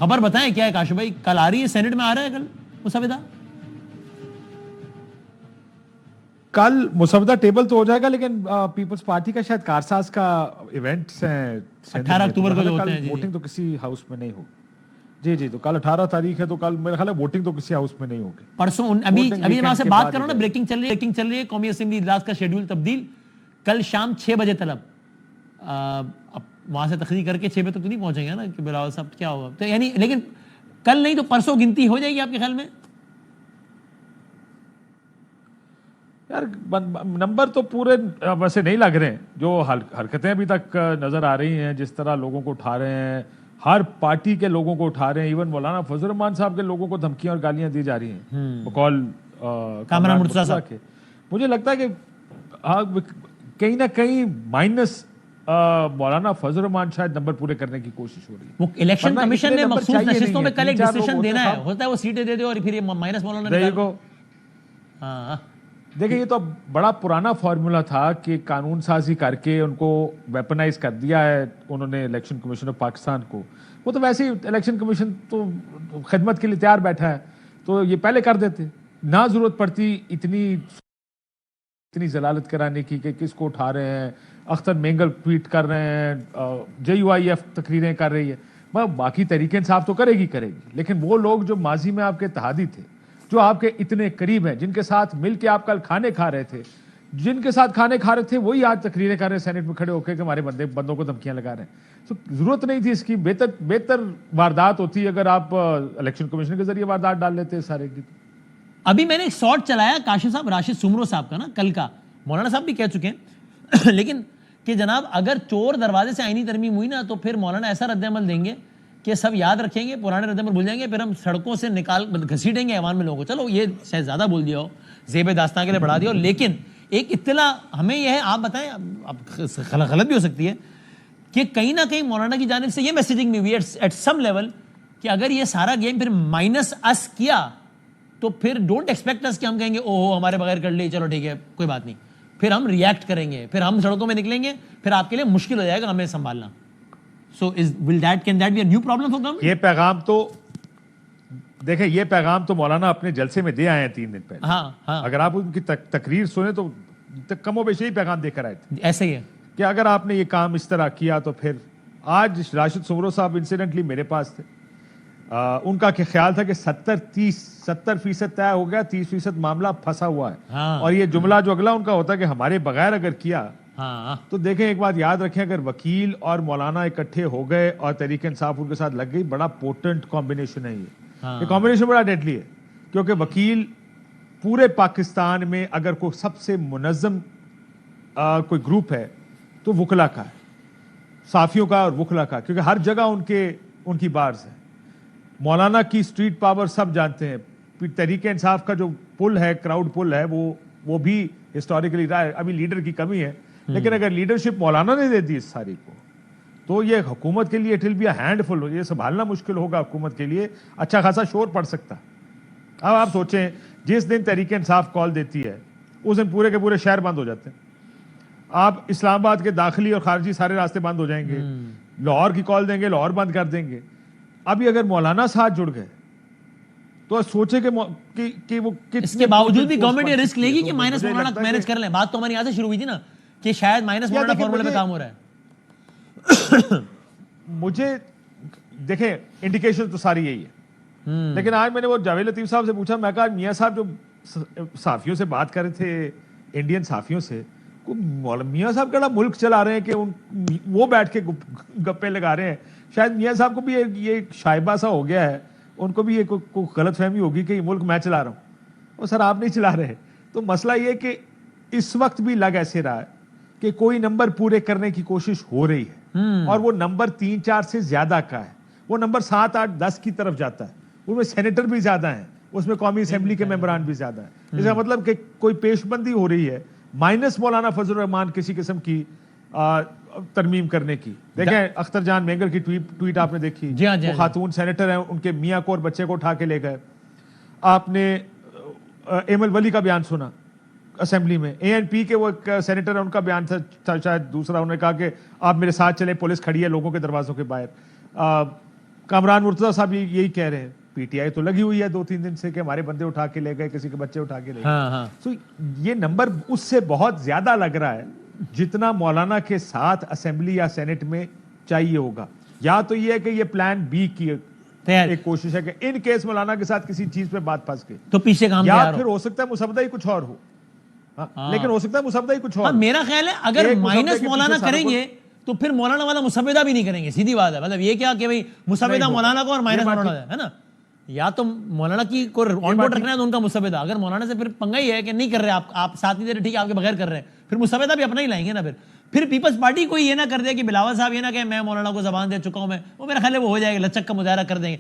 खबर बताएं क्या है काशिफ भाई, कल आ रही है, सेनेट में आ रहा है कल मुसविदा? कल मुसवदा टेबल तो हो जाएगा, लेकिन पीपल्स पार्टी का शायद कारसाज का इवेंट्स हैं 18 अक्टूबर को जो होते हैं। वोटिंग तो किसी हाउस में नहीं होगी। जी जी, तो कल 18 तारीख है, तो कल मेरा ख्याल है वोटिंग तो किसी हाउस में नहीं होगी। परसों अभी जब आपसे बात करो ना, ब्रेकिंग चल रही है, कौमी असेंबली इजलास का शेड्यूल तब्दील कल शाम 6 बजे तलब। अब वहां से तकरीर करके 6 बजे तक तो नहीं पहुंचेंगे ना कि बिलावल साहब क्या होगा, तो यानी लेकिन कल नहीं तो परसों गिनती हो जाएगी आपके ख्याल में? यार नंबर तो पूरे वैसे नहीं लग रहे हैं। जो हरकतें अभी तक नजर आ रही हैं, जिस तरह लोगों को उठा रहे हैं, हर पार्टी के लोगों को उठा रहे हैं, इवन मौलाना फजल रहमान साहब के लोगों को धमकियां और गालियां दी जा रही हैं बकौल कामरान मुर्तज़ा साहब के। मुझे लगता है कि कहीं ना कहीं माइनस मौलाना फजल रहमान शायद नंबर पूरे करने की कोशिश हो रही है। वो इलेक्शन कमीशन ने मखसूस नशिस्तों में कल एक डिसीजन देना है, होता है वो सीटें दे दो और फिर ये माइनस मौलाना देखो। हाँ, देखिए ये तो बड़ा पुराना फॉर्मूला था कि कानून साजी करके उनको वेपनाइज कर दिया है उन्होंने इलेक्शन कमीशन ऑफ पाकिस्तान को। वो तो वैसे ही इलेक्शन कमीशन तो खिदमत के लिए तैयार बैठा है, तो ये पहले कर देते, ना जरूरत पड़ती इतनी जलालत कराने की कि किसको उठा रहे हैं। अख्तर मेंगल ट्वीट कर रहे हैं, JUIF तकरीरें कर रही है, बाकी तरीके इंसाफ तो करेगी, लेकिन वो लोग जो माजी में आपके इत्तेहादी थे, जो आपके इतने करीब हैं, जिनके साथ मिलके आप कल खाने खा रहे थे, जिनके साथ खाने खा रहे थे, वही आज तकरीरें कर रहे हैं सेनेट में खड़े होकर कि हमारे बंदों को धमकियां लगा रहे हैं। तो जरूरत नहीं थी इसकी। बेहतर वारदात होती अगर आप इलेक्शन कमीशन के जरिए वारदात डाल लेते सारे की। अभी मैंने एक शॉट चलाया काशिफ साहब, राशिद सुमरो साहब का ना, कल का, मौलाना साहब भी कह चुके हैं लेकिन कि जनाब अगर चोर दरवाजे से आईनी तरमीम हुई ना, तो फिर मौलाना ऐसा रद्द-ए-अमल देंगे कि सब याद रखेंगे, पुराने रद्द-ए-अमल भूल जाएंगे, फिर हम सड़कों से निकाल घसीटेंगे ऐवान में लोगों को। चलो ये शायद ज़्यादा बोल दिया हो, ज़ेब दास्तां के लिए बढ़ा दिया हो, लेकिन एक इत्तला हमें यह है, आप बताएं, अब गलत भी हो सकती है, कि कहीं ना कहीं मौलाना की जानिब से ये मैसेजिंग में हुई एट सम लेवल कि अगर ये सारा गेम फिर माइनस अस किया तो फिर डोंट एक्सपेक्ट अस कि हम कहेंगे ओहो हमारे बगैर कर ली, चलो ठीक है कोई बात नहीं, फिर हम रिएक्ट करेंगे, फिर हम सड़कों में निकलेंगे, फिर आपके लिए मुश्किल हो जाएगा हमें संभालना। So can that be a new problem for government? ये पैगाम तो देखें, ये पैगाम तो मौलाना अपने जलसे में दे आए हैं 3 दिन पहले। हाँ। अगर आप उनकी तकरीर सुने तो कमो बेशी ही पैगाम देकर आए थे। ऐसे ही है कि अगर आपने ये काम इस तरह किया तो फिर। आज राशिद सुमरो साहब इंसिडेंटली मेरे पास थे, उनका ख्याल था कि 70% तय हो गया, 30% मामला फंसा हुआ है। हाँ। और ये जुमला जो अगला उनका होता है कि हमारे बगैर अगर किया। हाँ। तो देखें, एक बात याद रखें, अगर वकील और मौलाना इकट्ठे हो गए और तहरीक इंसाफ उनके साथ लग गई, बड़ा पोटेंट कॉम्बिनेशन है ये कॉम्बिनेशन बड़ा डेडली है। क्योंकि वकील पूरे पाकिस्तान में अगर कोई सबसे मुनज़्ज़म कोई ग्रुप है तो वकला का है, साफियों का और वकला का, क्योंकि हर जगह उनकी बार्स है। मौलाना की स्ट्रीट पावर सब जानते हैं। तहरीक इंसाफ का जो पुल है, क्राउड पुल है, वो भी हिस्टोरिकली रहा है। अभी लीडर की कमी है, लेकिन अगर लीडरशिप मौलाना ने दे दी इस सारी को, तो ये हुकूमत के लिए it will be a handful, ये संभालना मुश्किल होगा हुकूमत के लिए। अच्छा खासा शोर पड़ सकता। अब आप सोचें, जिस दिन तहरीक इंसाफ कॉल देती है उस दिन पूरे के पूरे शहर बंद हो जाते हैं। आप इस्लामाबाद के दाखिली और खारजी सारे रास्ते बंद हो जाएंगे। लाहौर की कॉल देंगे, लाहौर बंद कर देंगे। अभी अगर मौलाना साथ जुड़ गए तो सोचे कि वो इसके बावजूद भी गवर्नमेंट ये रिस्क लेगी कि माइनस मौलाना मैनेज कर लें। बात तो हमारी यहाँ से शुरू हुई थी ना कि शायद माइनस मौलाना फॉर्मूले पे काम हो रहा है। मुझे देखें, इंडिकेशन तो सारी यही है। लेकिन आज मैंने वो जावेद लतीफ साहब से पूछा, मैं कहा मियाँ साहब जो साफियों से बात कर रहे थे, इंडियन साफियों से, मियाँ साहब केड़ा मुल्क चला रहे हैं कि वो बैठ के गप्पे लगा रहे हैं। शायद मियाँ साहब को भी ये शायबा सा हो गया है, उनको भी ये कोई गलत फहमी होगी कि ये मुल्क मैं चला रहा हूँ। और सर आप नहीं चला रहे। तो मसला ये कि इस वक्त भी लग ऐसे रहा है कि कोई नंबर पूरे करने की कोशिश हो रही है, और वो नंबर 3-4 से ज्यादा का है। वो नंबर 7, 8, 10 की तरफ जाता है। उसमें सेनेटर भी ज्यादा है, उसमें कौमी असेंबली के मेंबरान भी ज्यादा है। इसका मतलब कि कोई पेशबंदी हो रही है माइनस मौलाना फजल रहमान किसी किस्म की तरमीम करने की। देखें, अख्तर जान मेंगल की ट्वीट आपने देखी। वो खातून सेनेटर हैं, उनके मियाँ को और बच्चे को उठा के ले गए। आपने एमल वली का बयान सुना असेंबली में। ANP के वो एक सेनेटर है, उनका बयान था शायद दूसरा। उन्होंने कहा कि आप मेरे साथ चले, पुलिस खड़ी है लोगों के दरवाजों के बाहर। कामरान मुर्तजा साहब यही कह रहे हैं, पीटीआई तो लगी हुई है 2-3 दिन से कि हमारे बंदे उठा के ले गए, किसी के बच्चे उठा के ले गए। हाँ हाँ तो ये नंबर उससे बहुत ज्यादा लग रहा है जितना मौलाना के साथ असेंबली या सेनेट में चाहिए होगा। या तो ये है कि ये प्लान बी की तैयार एक कोशिश है कि इन केस मौलाना के साथ किसी चीज पे बात फंस गई तो पीछे काम या तैयार फिर हो। हो सकता है मुसब्बदा ही कुछ और हो। हाँ, लेकिन हो सकता है मुसब्बदा ही कुछ और हाँ, हो। मेरा ख्याल है अगर एक मुसब्बे माइनस के मौलाना पीछे सारा करेंगे तो फिर मौलाना वाला मुसब्बेदा भी नहीं करेंगे, सीधी बात है। मतलब ये क्या कि भाई मुसब्बेदा नहीं होगा। मौलाना को और माइनस ये बात मौलाना है ना, या तो मौलाना की को ऑन बोर्ड रखना है तो उनका मुसब्बेदा, अगर मौलाना से फिर पंगा ही है कि नहीं कर रहे आप साथ नहीं दे रहे, ठीक है आपके बगैर कर रहे हैं, फिर मुसब्बेदा भी अपना ही लाएंगे ना। फिर पीपल्स पार्टी कोई ये ना कर दे कि बिलावल साहब ये ना कहे मैं मौलाना को जबान दे चुका हूं मैं, वो मेरा ख्याल है वो हो जाएगा, लचक का मुजाहरा कर देंगे।